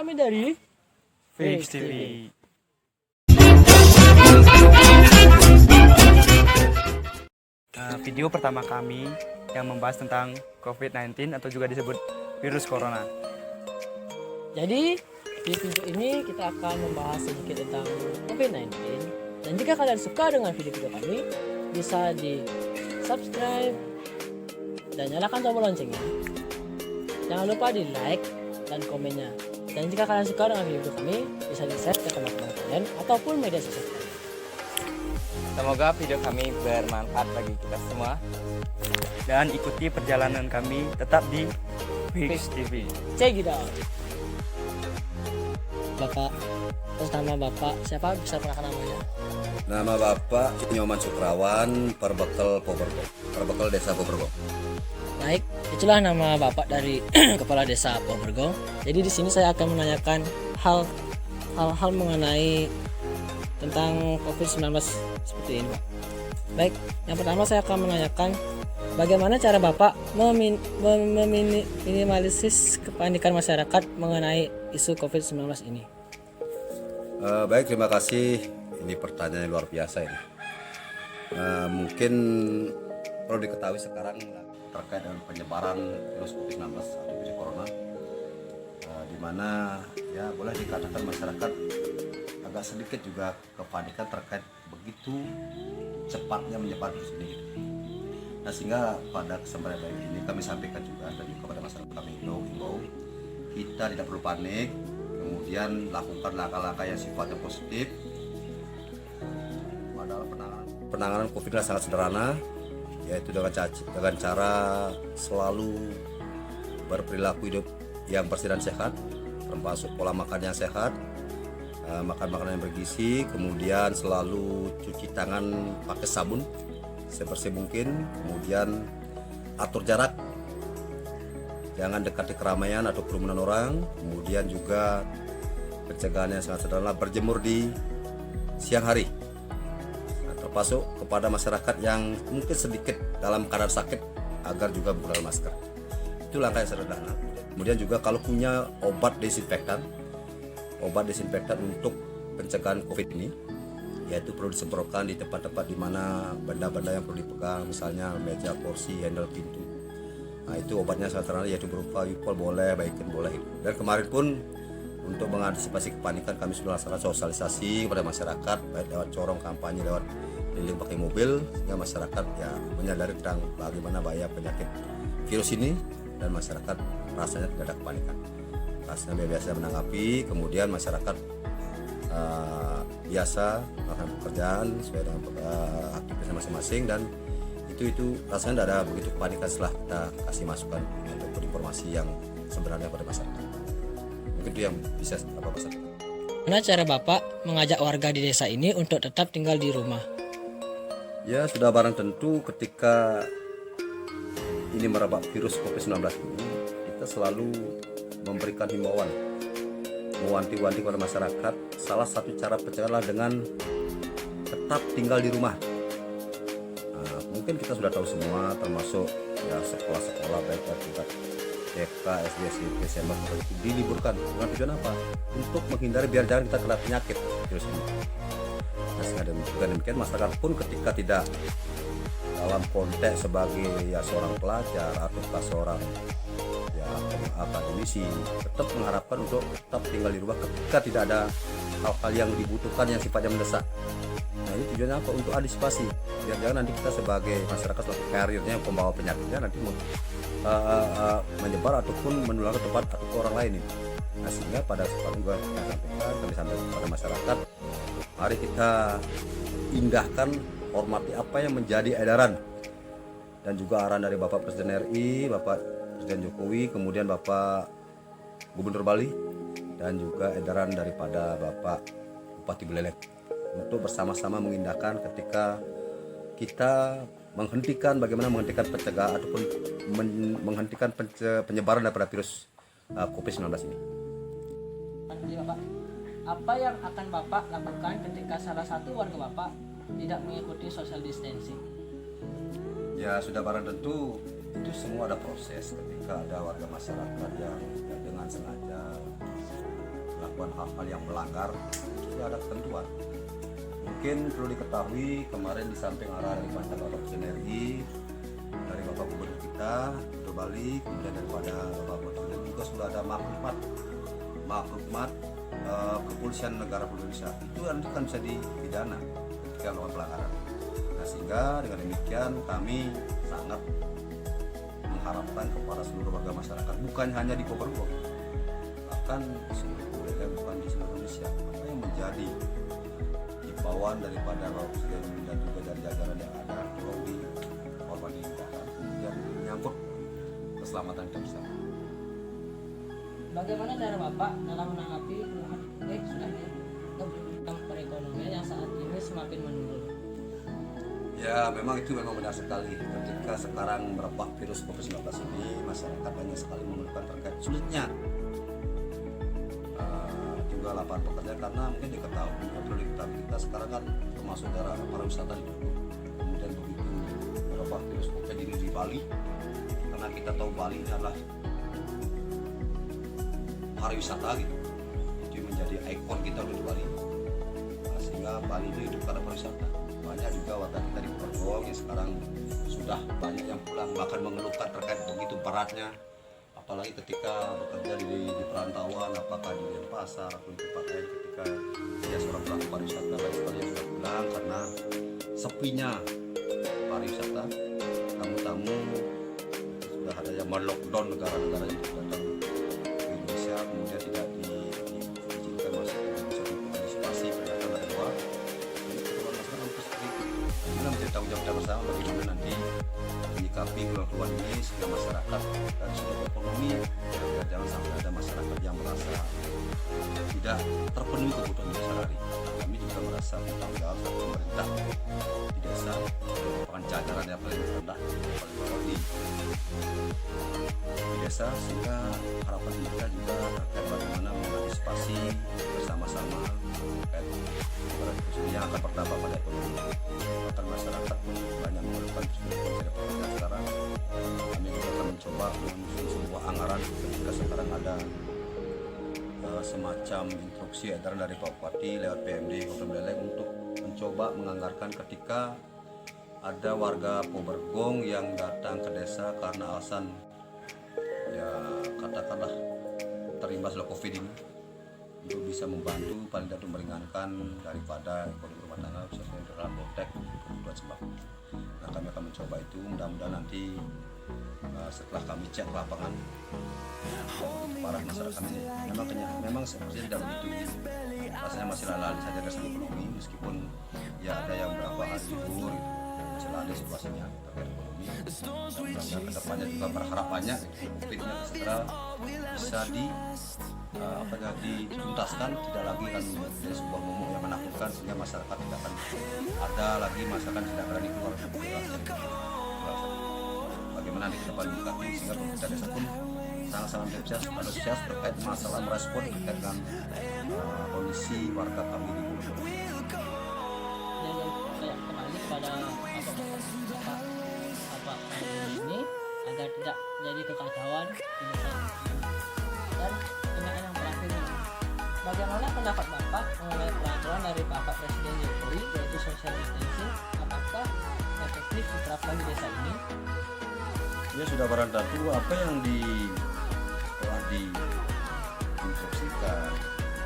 kami dari Fix TV. Video pertama kami yang membahas tentang COVID-19 atau juga disebut virus corona. Jadi di video ini kita akan membahas sedikit tentang COVID-19. Dan jika kalian suka dengan video-video kami, bisa di subscribe dan nyalakan tombol loncengnya. Jangan lupa di like dan komennya. Dan jika kalian suka dengan video kami, bisa di share ke teman-teman kalian ataupun media sosial kalian. Semoga video kami bermanfaat bagi kita semua. Dan ikuti perjalanan kami tetap di Fix TV. Check it out. Bapak, terus nama Bapak siapa, bisa perkenalkan namanya? Nama Bapak Nyoman Sukrawan, Perbekel Pobergo, Perbekel Desa Pobergo. Baik, itulah nama Bapak dari Kepala Desa Pobergo. Jadi di sini saya akan menanyakan hal-hal mengenai tentang COVID-19 seperti ini, Pak. Baik, yang pertama saya akan menanyakan bagaimana cara Bapak meminimalisir kepanikan masyarakat mengenai isu COVID-19 ini. Baik, terima kasih. Ini pertanyaan yang luar biasa ini. Mungkin perlu diketahui sekarang terkait dengan penyebaran virus COVID-19 atau virus corona, di mana ya boleh dikatakan masyarakat agak sedikit juga kepanikan terkait begitu cepatnya menyebar virus ini. Nah, sehingga pada kesempatan ini kami sampaikan juga dan juga kepada masyarakat kami himbau kita tidak perlu panik, kemudian lakukan langkah-langkah yang sifatnya positif. Padahal penanganan COVID sangat sederhana, yaitu dengan cara selalu berperilaku hidup yang bersih dan sehat, termasuk pola makan yang sehat, makan makanan yang bergizi, kemudian selalu cuci tangan pakai sabun sebersih mungkin, kemudian atur jarak, jangan dekat di keramaian atau kerumunan orang, kemudian juga pencegahan yang sangat sederhana, berjemur di siang hari, termasuk kepada masyarakat yang mungkin sedikit dalam keadaan sakit agar juga menggunakan masker. Itu langkah yang sederhana. Kemudian juga kalau punya obat desinfektan untuk pencegahan COVID ini, yaitu perlu disemprotkan di tempat-tempat di mana benda-benda yang perlu dipegang, misalnya meja, kursi, handle pintu. Nah, itu obatnya sangat sederhana, yaitu berupa Wipol boleh, Baiken boleh. Dan kemarin pun untuk mengantisipasi kepanikan kami sudah laksanakan sosialisasi kepada masyarakat, baik lewat corong kampanye, lewat keliling pakai mobil, sehingga masyarakat ya menyadari tentang bagaimana bahaya penyakit virus ini dan masyarakat rasanya tidak ada kepanikan. Rasanya biasa menanggapi, kemudian masyarakat biasa melakukan pekerjaan sesuai dengan aktivitas masing-masing, dan itu rasanya tidak ada begitu kepanikan setelah kita kasih masukan untuk informasi yang sebenarnya pada masyarakat. Mungkin itu yang bisa Bapak sampaikan. Bagaimana cara Bapak mengajak warga di desa ini untuk tetap tinggal di rumah? Ya, sudah barang tentu ketika ini merebak virus COVID-19 ini, kita selalu memberikan himbauan, mewanti-wanti kepada masyarakat. Salah satu cara pencegahan dengan tetap tinggal di rumah. Nah, mungkin kita sudah tahu semua, termasuk ya sekolah-sekolah baik tingkat TK, SD, SMP, SMA itu diliburkan. Dengan tujuan apa? Untuk menghindari biar jangan kita kena penyakit virus ini. Nah, sehingga demikian masyarakat pun ketika tidak dalam konteks sebagai ya seorang pelajar atau seorang ya akademisi, tetap mengharapkan untuk tetap tinggal di rumah ketika tidak ada hal-hal yang dibutuhkan yang sifatnya mendesak. Nah, ini tujuannya apa? Untuk antisipasi biar jangan nanti kita sebagai masyarakat sebagai karirnya pembawa penyakitnya nanti menyebar ataupun menular ke tempat atau ke orang lain ini. Nah, sehingga pada kesempatan juga kami sampaikan kepada masyarakat, mari kita indahkan, hormati apa yang menjadi edaran dan juga arahan dari Bapak Presiden RI, Bapak Presiden Jokowi, kemudian Bapak Gubernur Bali, dan juga edaran daripada Bapak Bupati Buleleng untuk bersama-sama mengindahkan ketika kita bagaimana menghentikan pencegahan ataupun menghentikan penyebaran daripada virus COVID-19 ini. Jadi Bapak, apa yang akan Bapak lakukan ketika salah satu warga Bapak tidak mengikuti social distancing? Ya, sudah barang tentu itu semua ada proses. Ketika ada warga masyarakat yang dengan sengaja melakukan hal-hal yang melanggar, sudah ada ketentuan. Mungkin perlu diketahui kemarin di samping arahan dari Bapak Sinergi, dari Bapak Gubernur kita, Gubernur Bali, kemudian daripada Bapak Presiden juga sudah ada maklumat kepolisian negara Indonesia. Itu nanti kan bisa dipidana ketika melakukan pelanggaran. Nah, sehingga dengan demikian kami sangat mengharapkan kepada seluruh warga masyarakat, bukan hanya di Probolinggo, bahkan seluruh wilayah, bukan di seluruh Indonesia, apa yang menjadi himbauan daripada Bapak Presiden dan juga dari jajaran yang ada, tolong dihormati, kemudian menyangkut keselamatan kita bersama. Bagaimana cara Bapak dalam menanggapi keluhan tentang perekonomian yang saat ini semakin menurun? Ya, memang itu memang benar sekali. Ketika sekarang merebak virus COVID-19 ini, masyarakat banyak sekali mengeluhkan terkait sulitnya juga lapangan pekerjaan, karena mungkin diketahui, perlu diketahui kita sekarang kan termasuk daerah pariwisata ditutup. Kemudian begitu merebak virus COVID ini di Bali, karena kita tahu Bali ini adalah pariwisata gitu, itu menjadi ikon kita udah di Bali. Nah, sehingga Bali ini hidup karena pariwisata. Banyak juga warga kita di Probolinggo yang sekarang sudah banyak yang pulang, bahkan mengeluhkan terkait begitu beratnya, apalagi ketika bekerja di perantauan, apakah di Denpasar atau di tempat lain, ketika dia seorang pelaku pariwisata, banyak sekali yang sudah pulang karena sepinya pariwisata, tamu-tamu sudah ada yang melockdown negara-negara yang datang ke Indonesia, kemudian tidak diizinkan masuk ke Indonesia untuk antisipasi pendatang dari luar. Kita menjadi tanggung jawab kita bersama bagaimana nanti menyikapi keluhan ini sehingga masyarakat dari sudut ekonomi, agar jangan sampai ada masyarakat yang merasa tidak terpenuhi kebutuhan sehari-hari. Kami juga merasa bertanggung jawab sama pemerintah di desa, merupakan jajaran yang paling rendah, paling bawah di desa, sehingga harapan kita juga terkait bagaimana mengantisipasi bersama-sama terkait yang akan berdampak pada ekonomi. Bahkan masyarakat pun banyak mengeluhkan kesulitan pekerjaan sekarang. Kami juga akan mencoba menyusun sebuah anggaran ketika sekarang ada semacam instruksi edaran dari Pak Bupati lewat PMD Kota Buleleng untuk mencoba menganggarkan ketika ada warga Probolinggo yang datang ke desa karena alasan ya katakanlah terimbas oleh COVID ini, untuk bisa membantu paling tidak meringankan daripada ekonomi rumah tangga khususnya dalam konteks kebutuhan sembako. Nah, kami akan mencoba itu, mudah-mudahan nanti setelah kami cek lapangan para masyarakat ini memang sepertinya tidak begitu, rasanya masih lalai saja dari segi ekonomi, meskipun ya ada yang beberapa hari libur masih lalai situasinya terkait ekonomi. Mudah-mudahan kedepannya juga berharapannya COVID-nya segera bisa dituntaskan, tidak lagi kan menjadi sebuah momok yang menakutkan sehingga masyarakat tidak akan ada lagi masyarakat tidak berani keluar. Bagaimana di depan juga sehingga pemerintah desa pun sangat-sangat antusias terkait masalah merespon terkait dengan kondisi warga kami di Probolinggo. Dan kembali kepada Bapak ini agar tidak jadi kekacauan dan pertanyaan yang terakhir ini, bagaimana pendapat Bapak mengenai peraturan dari Bapak Presiden Jokowi yaitu social distancing, apakah efektif diterapkan di desa ini? Ya, sudah barang tentu apa yang telah diinstruksikan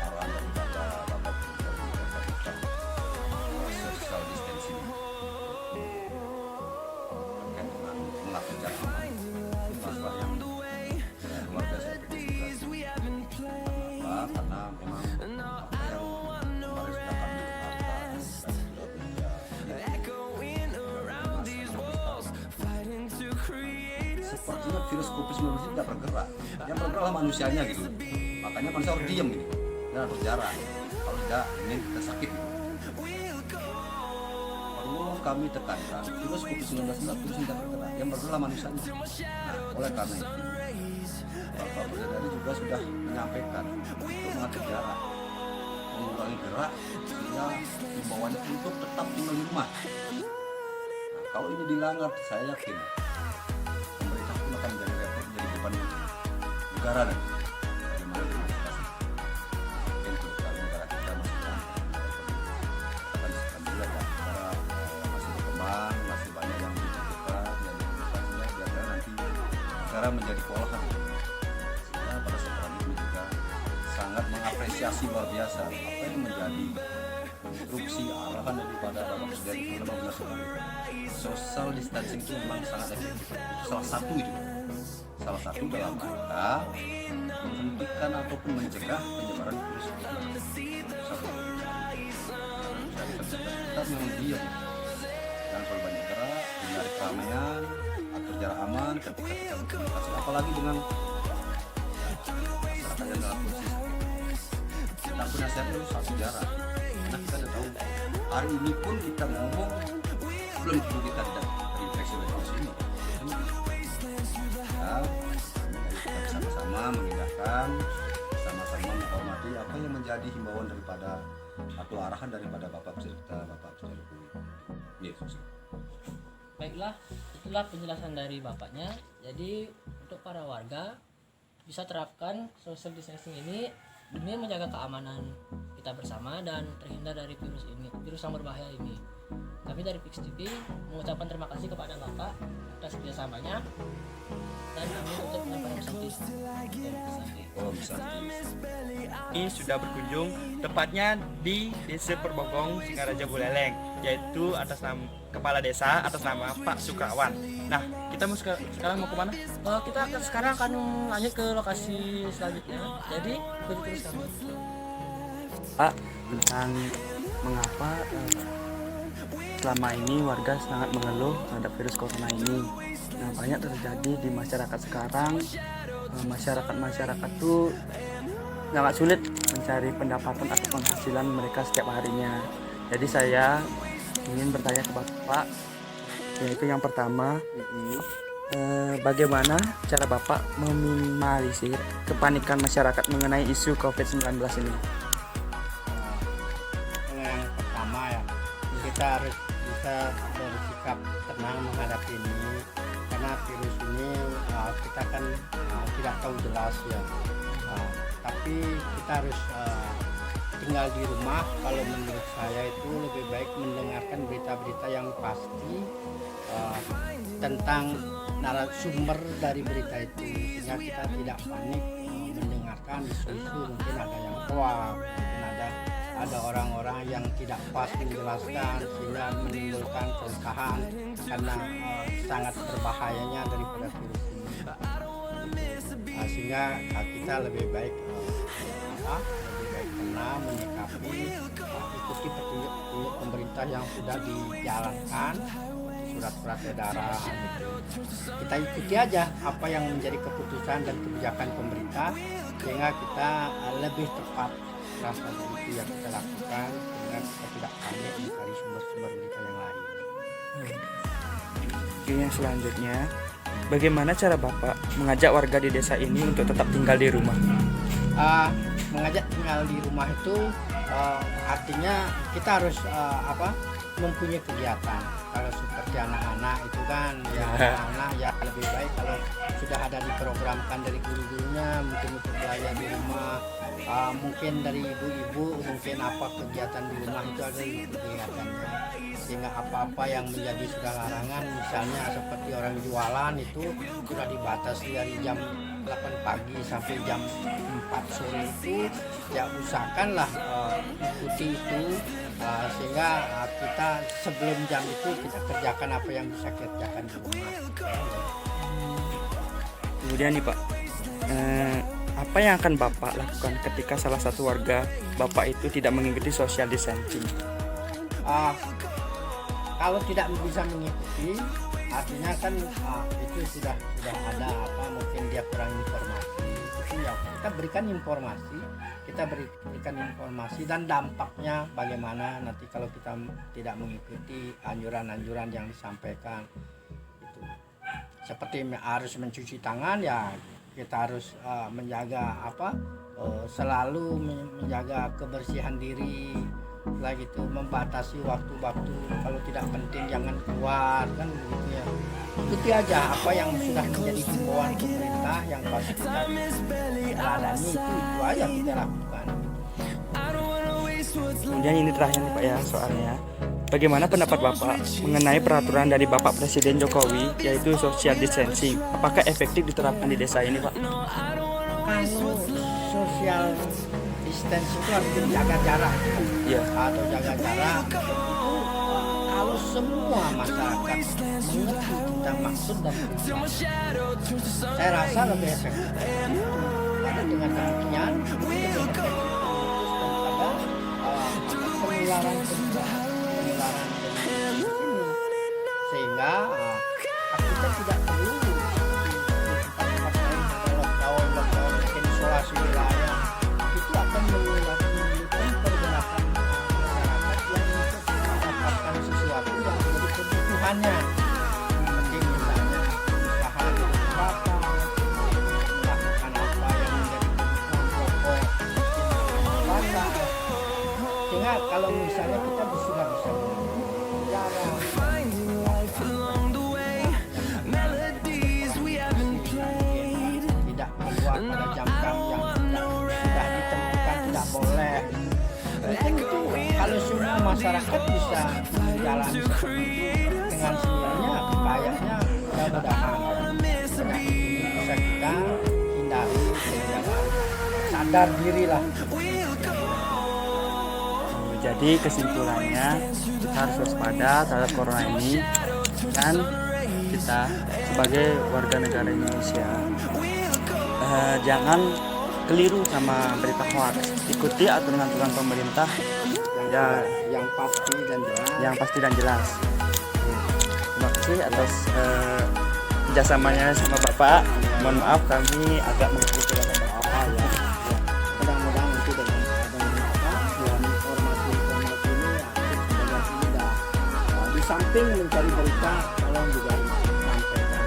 arahan daripada Bapak Presiden social distancing terkait dengan mengatur jarak aman, masalah yang luar biasa juga. Karena memang apa yang kemarin sudah kami dengarkan dan sudah sepertinya virus COVID-19 tidak bergerak, yang bergeraklah manusianya gitu, makanya manusia harus diam gitu dan harus jarak, kalau tidak ini kita sakit gitu. Perlu kami tekankan virus COVID-19 adalah virus yang tidak bergerak, yang bergeraklah manusianya. Nah, oleh karena itu Bapak Presiden juga sudah menyampaikan untuk mengatur jarak, mengurangi gerak, sehingga himbauannya untuk tetap tinggal di rumah. Nah, kalau ini dilanggar, saya yakin pemerintah pun akan menjadi repot, menjadi beban negara dan bagaimana mengantisipasi. Mungkin negara menjadi kewalahan. Sehingga pada saat ini juga sangat mengapresiasi luar biasa apa yang menjadi instruksi arahan daripada Bapak Presiden 15 tahun. Social distancing itu memang sangat efektif. Salah satu dalam rangka menghentikan ataupun mencegah penyebaran virus COVID-19. Kita memang diam, jangan terlalu banyak gerak, hindari keramaian, atur jarak aman ketika kita berkomunikasi, apalagi dengan masyarakat yang dalam posisi kita pun nasihatnya harus satu jarak. Karena kita sudah tahu hari ini pun kita ngomong belum tentu kita tidak terinfeksi oleh virus ini. Ya, kita bersama-sama mengindahkan, sama-sama menghormati apa yang menjadi himbauan daripada atau arahan daripada Bapak Presiden Jokowi. Yes. Baiklah, itulah penjelasan dari bapaknya. Jadi untuk para warga bisa terapkan social distancing ini demi menjaga keamanan kita bersama dan terhindar dari virus yang berbahaya ini. Kami dari Pix TV mengucapkan terima kasih kepada Bapak atas kerjasamanya dan kami tutup dengan pesan Ini sudah berkunjung tepatnya di Desa Perbogong, Singaraja Buleleng, yaitu atas nama Kepala Desa atas nama Pak Sukawan. Nah, kita sekarang mau kemana? Sekarang akan lanjut ke lokasi selanjutnya. Jadi ikuti terus kami. Pak, tentang mengapa selama ini warga sangat mengeluh terhadap virus corona ini. Nah, banyak terjadi di masyarakat sekarang. Masyarakat tuh sangat sulit mencari pendapatan atau penghasilan mereka setiap harinya. Jadi saya ingin bertanya ke Bapak, yaitu yang pertama, bagaimana cara Bapak meminimalisir kepanikan masyarakat mengenai isu COVID-19 ini? Yang pertama ya, kita harus bisa bersikap tenang menghadapi ini, karena virus ini kita kan tidak tahu jelas ya. Tapi kita harus tinggal di rumah. Kalau menurut saya itu lebih baik mendengarkan berita-berita yang pasti tentang narasumber dari berita itu, sehingga kita tidak panik mendengarkan isu-isu. Mungkin ada yang hoax, mungkin ada orang-orang yang tidak pas menjelaskan sehingga menimbulkan keresahan karena sangat berbahayanya daripada virus ini. Sehingga kita lebih baik tenang menyikapi, ikuti petunjuk pemerintah yang sudah dijalankan, surat-surat edaran itu. Kita ikuti aja apa yang menjadi keputusan dan kebijakan pemerintah, sehingga kita lebih tepat rasa itu yang kita lakukan, sehingga kita tidak panik mencari sumber-sumber berita yang lain. Oke, yang selanjutnya, bagaimana cara Bapak mengajak warga di desa ini untuk tetap tinggal di rumah? Mengajak tinggal di rumah itu artinya kita harus mempunyai kegiatan. Kalau seperti anak-anak itu kan ya anak-anak ya lebih baik kalau sudah ada diprogramkan dari guru-gurunya, mungkin untuk belajar di rumah. Mungkin dari ibu-ibu mungkin apa kegiatan di rumah itu ada kegiatannya, sehingga apa-apa yang menjadi sudah larangan, misalnya seperti orang jualan itu sudah dibatasi dari jam 8 pagi sampai jam 4 sore itu ya usahakanlah ikuti itu, sehingga kita sebelum jam itu kita kerjakan apa yang bisa kita kerjakan di rumah. Kemudian nih Pak, apa yang akan Bapak lakukan ketika salah satu warga Bapak itu tidak mengikuti social distancing? Kalau tidak bisa mengikuti, artinya kan itu sudah ada mungkin dia kurang informasi. Itu ya kita berikan informasi dan dampaknya bagaimana nanti kalau kita tidak mengikuti anjuran-anjuran yang disampaikan. Itu seperti harus mencuci tangan ya, kita harus menjaga selalu menjaga kebersihan diri, lagi itu membatasi waktu-waktu, kalau tidak penting jangan keluar, kan begitu ya. Ikuti aja apa yang sudah menjadi himbauan pemerintah yang pasti kita jalani, itu aja kita lakukan. Kemudian ini terakhir nih Pak ya soalnya, bagaimana pendapat Bapak mengenai peraturan dari Bapak Presiden Jokowi yaitu social distancing? Apakah efektif diterapkan di desa ini, Pak? Kalau social distance itu harus jaga jarak Iya. atau jaga jarak itu kalau semua masyarakat mengerti tentang maksud dan tujuan, saya rasa lebih efektif. Karena dengan demikian itu lebih efektif daripada penularan penularan ini, sehingga kita tidak perlu lockdown mungkin isolasi wilayah itu akan menimbulkan pergerakan masyarakat yang mendapatkan sesuatu yang menjadi kebutuhannya, seperti misalnya usaha apa, melakukan apa yang menjadi kebutuhan pokok, pasar. Sehingga kalau misalnya kita sudah bisa tidak keluar pada jam-jam yang sudah ditentukan tidak boleh. Mungkin itu kalau semua masyarakat bisa menjalani seperti itu dengan sendirinya, kayaknya mudah-mudahan bisa kita hindari dengan sadar diri lah. Jadi kesimpulannya kita harus waspada terhadap corona ini dan kita sebagai warga negara Indonesia jangan keliru sama berita hoax. Ikuti aturan-aturan pemerintah yang pasti dan jelas. yang pasti dan jelas. Terima kasih atas kerjasamanya sama Bapak. Mohon maaf kami agak mengikuti apa ya. Mudah-mudahan nanti dengan informasi ini sudah di samping mencari berita, tolong juga sampaikan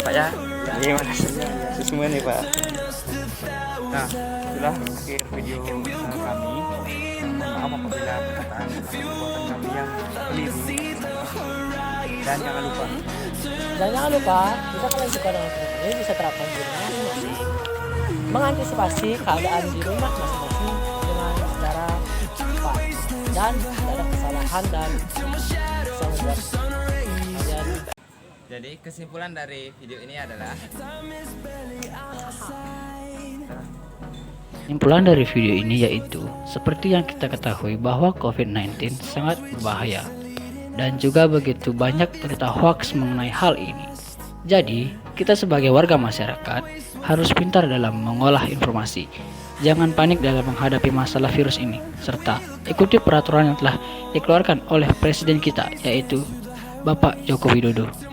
Pak ya. Terima kasih semua nih Pak. Nah, itulah akhir video kami. Maaf apabila perkataan atau perbuatan kami yang keliru. Dan jangan lupa jika kalian suka dengan video ini bisa terapkan di rumah masing-masing, mengantisipasi keadaan di rumah masing-masing dengan secara cepat dan tidak ada kesalahan dan bisa membuat kalian. Jadi kesimpulan dari video ini adalah Kesimpulan dari video ini yaitu seperti yang kita ketahui bahwa COVID-19 sangat berbahaya dan juga begitu banyak berita hoax mengenai hal ini. Jadi, kita sebagai warga masyarakat harus pintar dalam mengolah informasi. Jangan panik dalam menghadapi masalah virus ini, serta ikuti peraturan yang telah dikeluarkan oleh presiden kita, yaitu Bapak Joko Widodo.